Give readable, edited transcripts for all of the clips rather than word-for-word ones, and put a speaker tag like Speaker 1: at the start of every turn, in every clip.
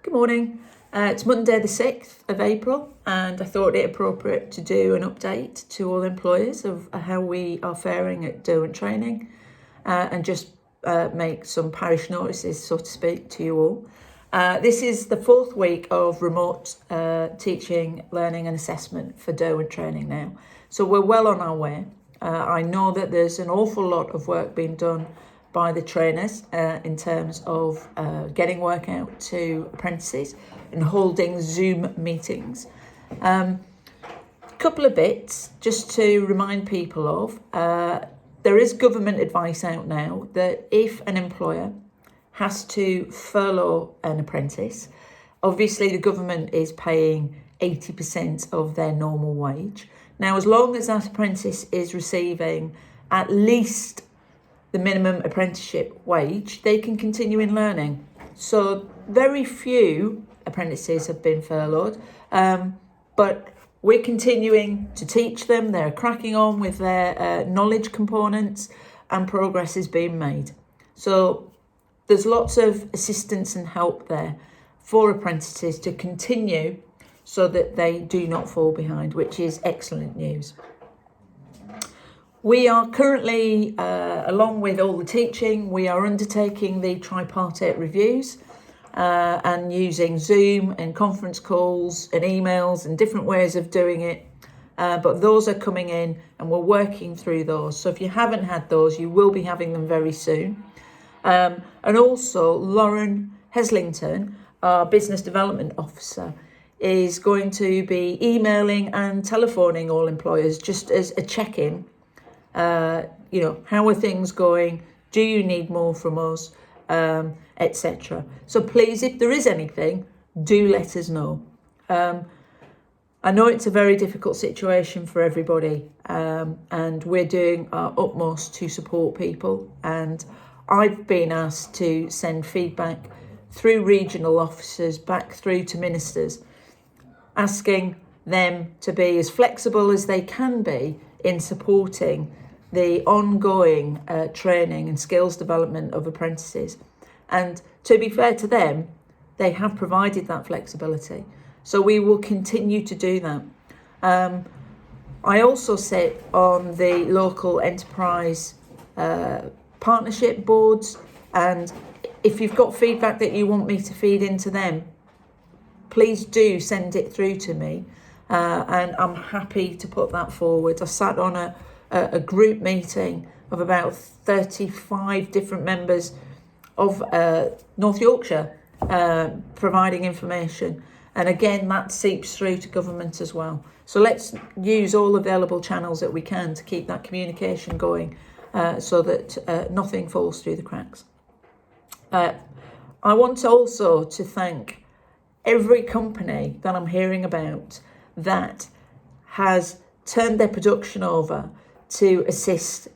Speaker 1: Good morning. It's Monday the 6th of April and I thought it appropriate to do an update to all employers of how we are faring at Derwent Training and just make some parish notices, so to speak, to you all. This is the fourth week of remote teaching, learning and assessment for Derwent Training now. So we're well on our way. I know that there's an awful lot of work being done by the trainers in terms of getting work out to apprentices and holding Zoom meetings. Couple of bits just to remind people of. There is government advice out now that if an employer has to furlough an apprentice, obviously the government is paying 80% of their normal wage. Now, as long as that apprentice is receiving at least the minimum apprenticeship wage, they can continue in learning. So very few apprentices have been furloughed, but we're continuing to teach them. They're cracking on with their knowledge components and progress is being made. So there's lots of assistance and help there for apprentices to continue so that they do not fall behind, which is excellent news. We are currently, along with all the teaching, we are undertaking the tripartite reviews and using Zoom and conference calls and emails and different ways of doing it. But those are coming in and we're working through those. So if you haven't had those, you will be having them very soon. And also Lauren Heslington, our Business Development Officer, is going to be emailing and telephoning all employers just as a check-in. How are things going? Do you need more from us? Etc. So please, if there is anything, do let us know. I know it's a very difficult situation for everybody, and we're doing our utmost to support people. And I've been asked to send feedback through regional officers back through to ministers, asking them to be as flexible as they can be in supporting the ongoing training and skills development of apprentices. And to be fair to them, they have provided that flexibility. So we will continue to do that. I also sit on the local enterprise partnership boards, and if you've got feedback that you want me to feed into them, please do send it through to me, and I'm happy to put that forward. I sat on a group meeting of about 35 different members of North Yorkshire providing information. And again, that seeps through to government as well. So let's use all available channels that we can to keep that communication going so that nothing falls through the cracks. I want also to thank every company that I'm hearing about that has turned their production over to assist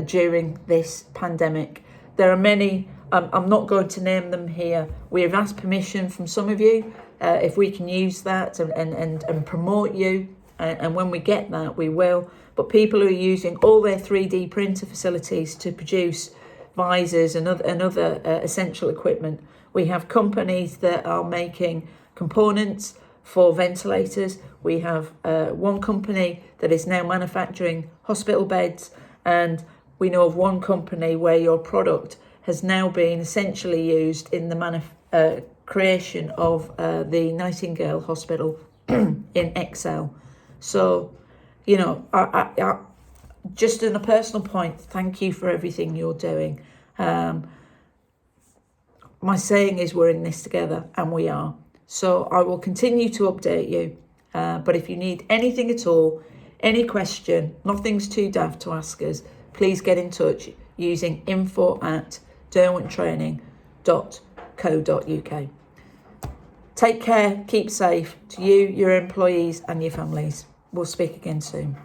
Speaker 1: during this pandemic. There are many, I'm not going to name them here. We have asked permission from some of you if we can use that and promote you. And when we get that, we will. But people who are using all their 3D printer facilities to produce visors and other essential equipment. We have companies that are making components for ventilators. We have one company that is now manufacturing hospital beds, and we know of one company where your product has now been essentially used in the creation of the Nightingale Hospital in Excel. So, I just on a personal point, thank you for everything you're doing. My saying is we're in this together, and we are. So I will continue to update you. But if you need anything at all, any question, nothing's too daft to ask us, please get in touch using info@derwenttraining.co.uk. Take care, keep safe to you, your employees and your families. We'll speak again soon.